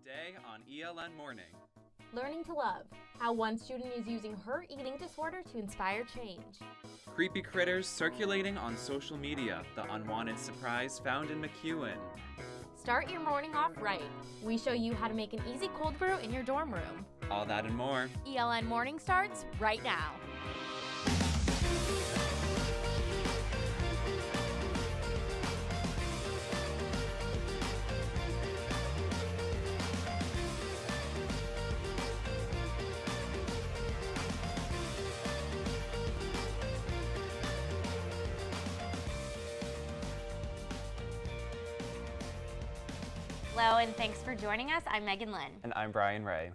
Today on ELN Morning. Learning to love, how one student is using her eating disorder to inspire change. Creepy critters circulating on social media, the unwanted surprise found in McEwen. Start your morning off right. We show you how to make an easy cold brew in your dorm room. All that and more. ELN Morning starts right now. Hello, and thanks for joining us. I'm Megan Lynn. And I'm Brian Ray.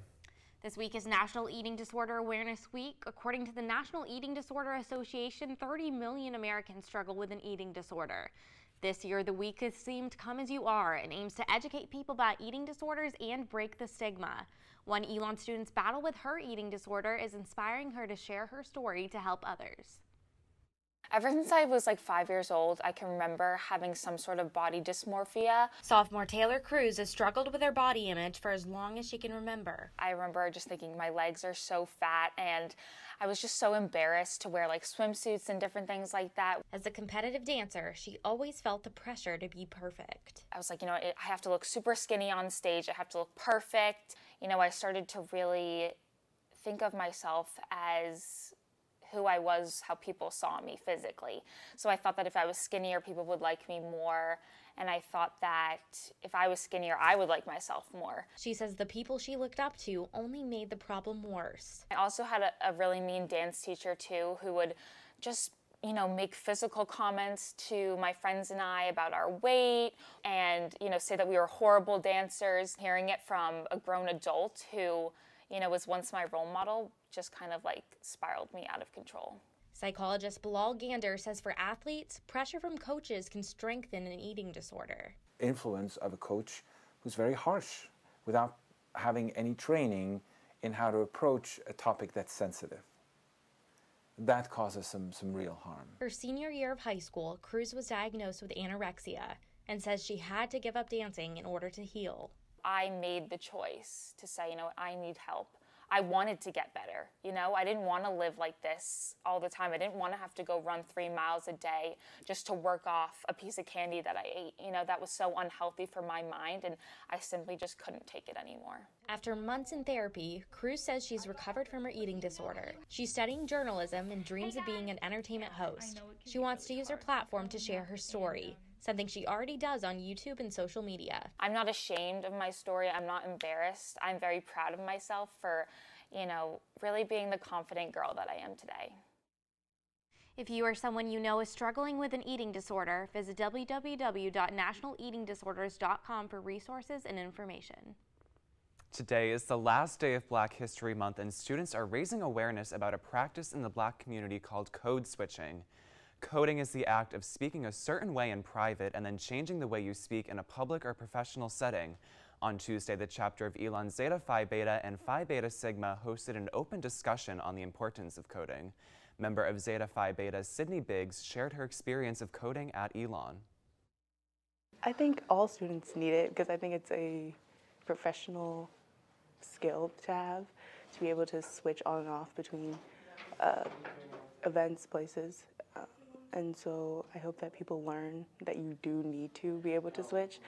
This week is National Eating Disorder Awareness Week. According to the National Eating Disorder Association, 30 million Americans struggle with an eating disorder. This year, the week is themed Come As You Are and aims to educate people about eating disorders and break the stigma. One Elon student's battle with her eating disorder is inspiring her to share her story to help others. Ever since I was like 5 years old, I can remember having some sort of body dysmorphia. Sophomore Taylor Cruz has struggled with her body image for as long as she can remember. I remember just thinking my legs are so fat, and I was just so embarrassed to wear like swimsuits and different things like that. As a competitive dancer, she always felt the pressure to be perfect. I was like, I have to look super skinny on stage. I have to look perfect. I started to really think of myself as who I was, how people saw me physically. So I thought that if I was skinnier, people would like me more. And I thought that if I was skinnier, I would like myself more. She says the people she looked up to only made the problem worse. I also had a really mean dance teacher too, who would just make physical comments to my friends and I about our weight and, say that we were horrible dancers. Hearing it from a grown adult who was once my role model just kind of like spiraled me out of control. Psychologist Bilal Gander says for athletes, pressure from coaches can strengthen an eating disorder. Influence of a coach who's very harsh without having any training in how to approach a topic that's sensitive. That causes some real harm. Her senior year of high school, Cruz was diagnosed with anorexia and says she had to give up dancing in order to heal. I made the choice to say, I need help. I wanted to get better. I didn't want to live like this all the time. I didn't want to have to go run 3 miles a day just to work off a piece of candy that I ate. That was so unhealthy for my mind, and I simply just couldn't take it anymore. After months in therapy, Cruz says she's recovered from her eating disorder. She's studying journalism and dreams of being an entertainment host. She wants to use her platform to share her story, something she already does on YouTube and social media. I'm not ashamed of my story. I'm not embarrassed. I'm very proud of myself for, really being the confident girl that I am today. If you or someone you know is struggling with an eating disorder, visit www.nationaleatingdisorders.com for resources and information. Today is the last day of Black History Month, and students are raising awareness about a practice in the Black community called code switching. Coding is the act of speaking a certain way in private and then changing the way you speak in a public or professional setting. On Tuesday, the chapter of Elon Zeta Phi Beta and Phi Beta Sigma hosted an open discussion on the importance of coding. Member of Zeta Phi Beta, Sydney Biggs, shared her experience of coding at Elon. I think all students need it because I think it's a professional skill to have, to be able to switch on and off between events, places. And so I hope that people learn that you do need to be able to switch.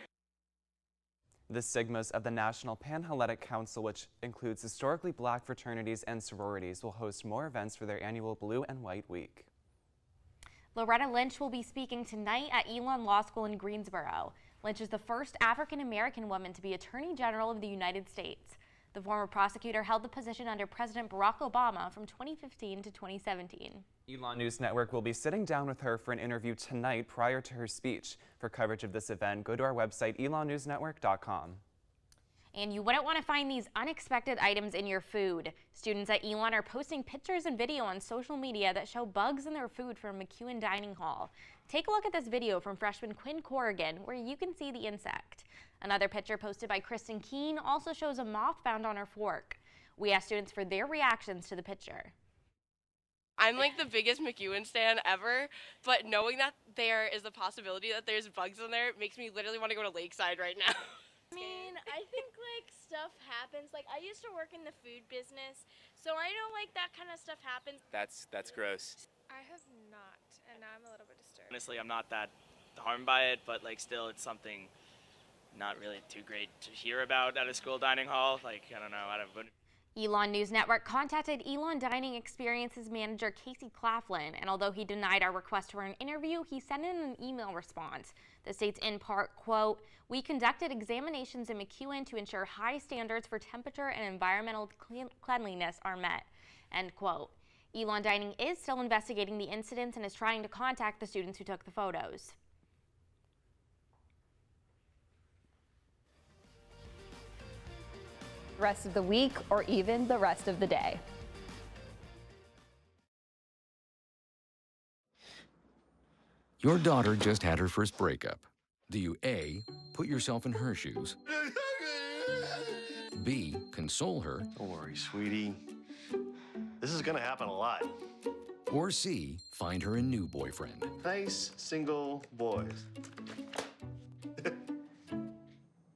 The Sigmas of the National Panhellenic Council, which includes historically Black fraternities and sororities, will host more events for their annual Blue and White Week. Loretta Lynch will be speaking tonight at Elon Law School in Greensboro. Lynch is the first African-American woman to be Attorney General of the United States. The former prosecutor held the position under President Barack Obama from 2015 to 2017. Elon News Network will be sitting down with her for an interview tonight prior to her speech. For coverage of this event, go to our website, elonnewsnetwork.com. And you wouldn't want to find these unexpected items in your food. Students at Elon are posting pictures and video on social media that show bugs in their food from McEwen Dining Hall. Take a look at this video from freshman Quinn Corrigan, where you can see the insect. Another picture posted by Kristen Keene also shows a moth found on her fork. We asked students for their reactions to the picture. I'm like the biggest McEwen stan ever, but knowing that there is a possibility that there's bugs in there makes me literally want to go to Lakeside right now. mean, I think like stuff happens. Like I used to work in the food business, so I know like that kind of stuff happens. That's gross. I have not, and now I'm a little bit disturbed. Honestly, I'm not that harmed by it, but like still it's something not really too great to hear about at a school dining hall. Like, I don't know, Elon News Network contacted Elon Dining Experiences manager Casey Claflin, and although he denied our request for an interview, he sent in an email response that states in part, quote, "We conducted examinations in McEwen to ensure high standards for temperature and environmental cleanliness are met," end quote. Elon Dining is still investigating the incidents and is trying to contact the students who took the photos. Rest of the week or even the rest of the day. Your daughter just had her first breakup. Do you A, put yourself in her shoes? B, console her? Don't worry, sweetie. This is gonna happen a lot. Or C, find her a new boyfriend? Nice, single boys.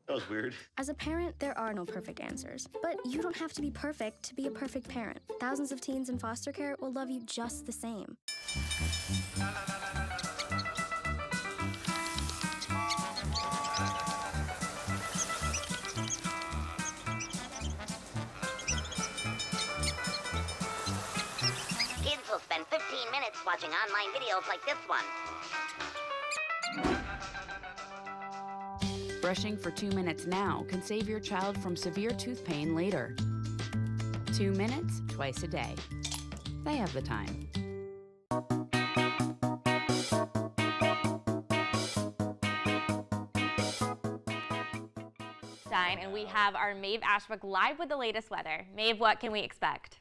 That was weird. As a parent, there are no perfect answers. But you don't have to be perfect to be a perfect parent. Thousands of teens in foster care will love you just the same. Kids will spend 15 minutes watching online videos like this one. Brushing for 2 minutes now can save your child from severe tooth pain later. 2 minutes, twice a day. They have the time. And we have our Maeve Ashbrook live with the latest weather. Maeve, what can we expect?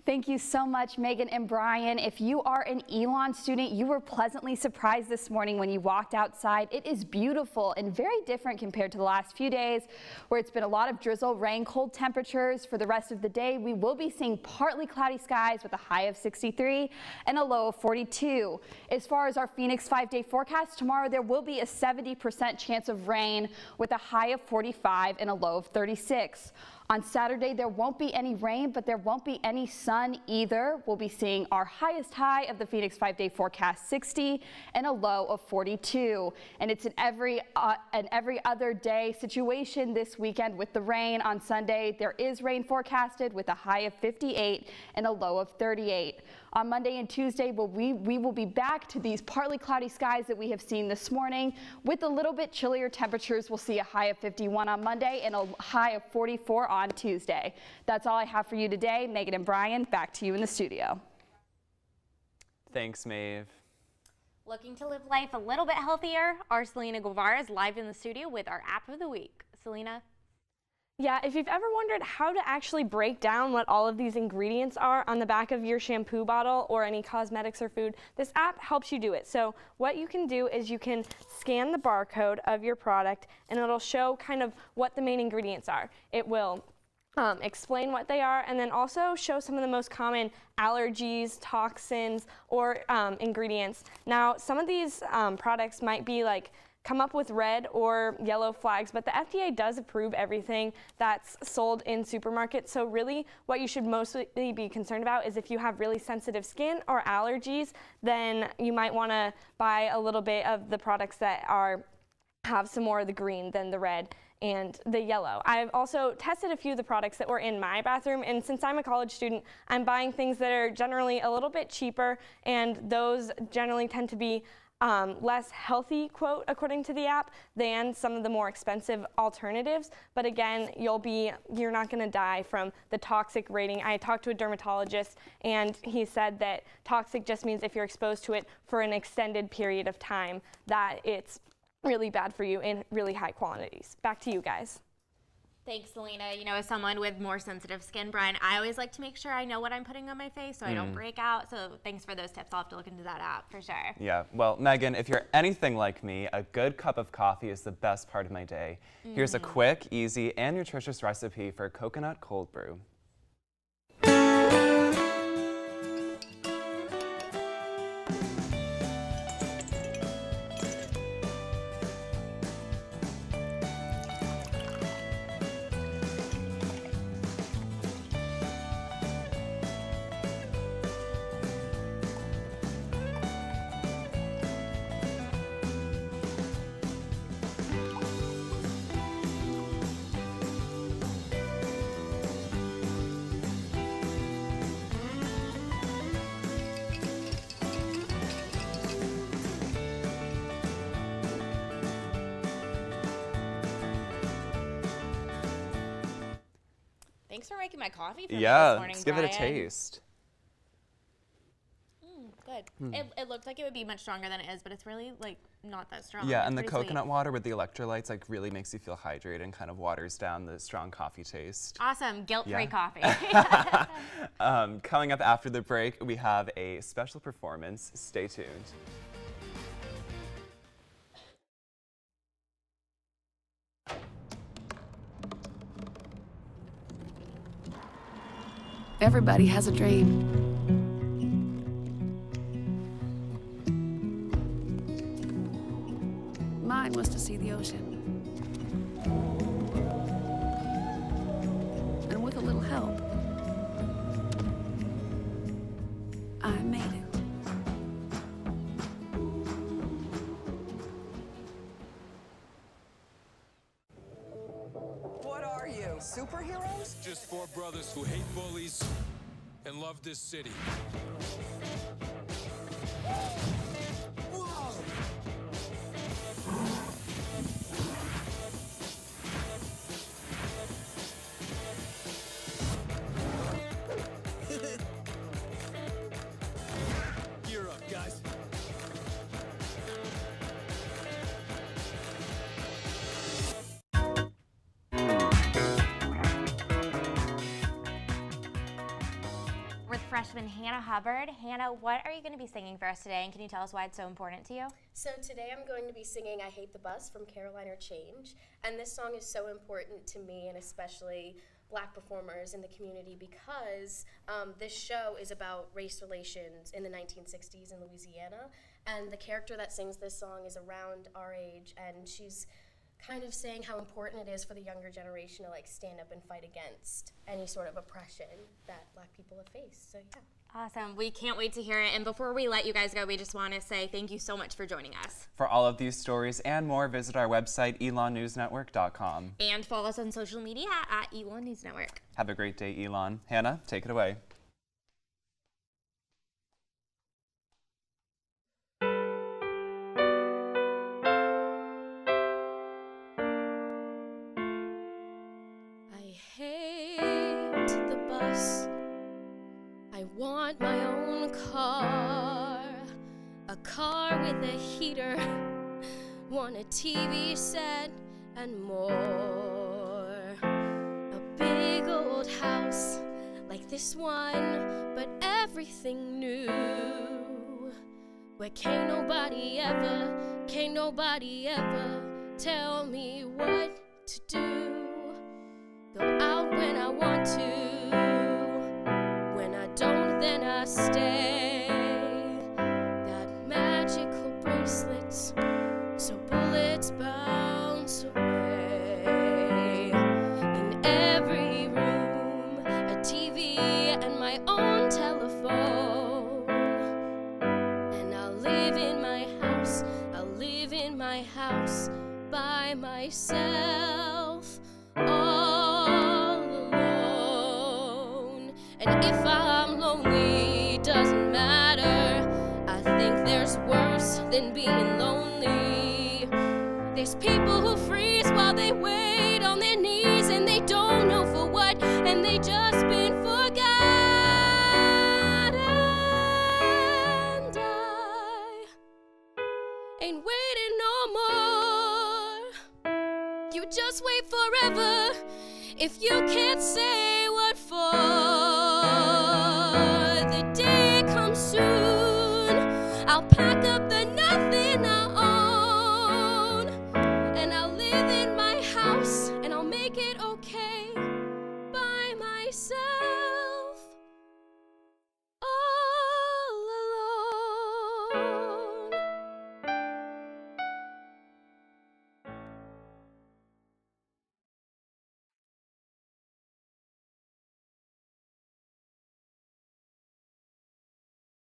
Thank you so much, Megan and Brian. If you are an Elon student, you were pleasantly surprised this morning when you walked outside. It is beautiful and very different compared to the last few days where it's been a lot of drizzle, rain, cold temperatures. For the rest of the day, we will be seeing partly cloudy skies with a high of 63 and a low of 42. As far as our Phoenix 5-day forecast, tomorrow there will be a 70% chance of rain with a high of 45 and a low of 36. On Saturday, there won't be any rain, but there won't be any sun either. We'll be seeing our highest high of the Phoenix 5-day forecast, 60, and a low of 42. And it's an every other day situation this weekend with the rain. On Sunday, there is rain forecasted with a high of 58 and a low of 38. On Monday and Tuesday, we will be back to these partly cloudy skies that we have seen this morning. With a little bit chillier temperatures, we'll see a high of 51 on Monday and a high of 44 on Tuesday. That's all I have for you today. Megan and Brian, back to you in the studio. Thanks, Maeve. Looking to live life a little bit healthier? Our Selena Guevara is live in the studio with our app of the week. Selena? Yeah, if you've ever wondered how to actually break down what all of these ingredients are on the back of your shampoo bottle or any cosmetics or food, this app helps you do it. So what you can do is you can scan the barcode of your product and it'll show kind of what the main ingredients are. It will explain what they are and then also show some of the most common allergies, toxins, or ingredients. Now, some of these products might be like come up with red or yellow flags, but the FDA does approve everything that's sold in supermarkets. So really what you should mostly be concerned about is if you have really sensitive skin or allergies, then you might want to buy a little bit of the products that have some more of the green than the red and the yellow. I've also tested a few of the products that were in my bathroom, and since I'm a college student, I'm buying things that are generally a little bit cheaper, and those generally tend to be less healthy, quote, according to the app, than some of the more expensive alternatives. But again, you're not going to die from the toxic rating. I talked to a dermatologist and he said that toxic just means if you're exposed to it for an extended period of time, that it's really bad for you in really high quantities. Back to you guys. Thanks, Selena. You know, as someone with more sensitive skin, Brian, I always like to make sure I know what I'm putting on my face so I don't break out. So thanks for those tips. I'll have to look into that app for sure. Yeah, well, Megan, if you're anything like me, a good cup of coffee is the best part of my day. Here's a quick, easy, and nutritious recipe for coconut cold brew. Thanks for making my coffee for me Yeah, this morning, let's give it a Brian. taste. Good. It looked like it would be much stronger than it is, but it's really like not that strong. Yeah, It's and the pretty coconut water with the electrolytes like really makes you feel hydrated and kind of waters down the strong coffee taste. Sweet. Awesome, guilt-free coffee. Coming up after the break, we have a special performance. Stay tuned. Everybody has a dream. Mine was to see the ocean. And with a little help, I made it. What are you, superheroes? Just four brothers who hate bullies and love this city. Gear up, guys. With freshman Hannah Hubbard. Hannah, what are you going to be singing for us today, and can you tell us why it's so important to you? So today I'm going to be singing I Hate the Bus from Caroline or Change, and this song is so important to me and especially Black performers in the community because this show is about race relations in the 1960s in Louisiana, and the character that sings this song is around our age, and she's kind of saying how important it is for the younger generation to like stand up and fight against any sort of oppression that Black people have faced. So yeah. Awesome. We can't wait to hear it. And before we let you guys go, we just want to say thank you so much for joining us. For all of these stories and more, visit our website, elonnewsnetwork.com. And follow us on social media at Elon News Network. Have a great day, Elon. Hannah, take it away. I hate the bus. I want my own car, a car with a heater, want a TV set and more. A big old house like this one, but everything new. Where can't nobody ever tell me what to do. Go out when I want to, when I don't, then I stay. Got magical bracelets, so bullets bounce away. In every room, a TV and my own telephone. And I'll live in my house by myself, all alone. And if I'm lonely, doesn't matter. I think there's worse than being lonely. There's people who freeze while they wait on their knees, and they don't know for what, and they just been forgotten. And I ain't waiting no more. You just wait forever if you can't say what for. The day comes soon, I'll pack up the nothing I own, and I'll live in my house, and I'll make it okay by myself.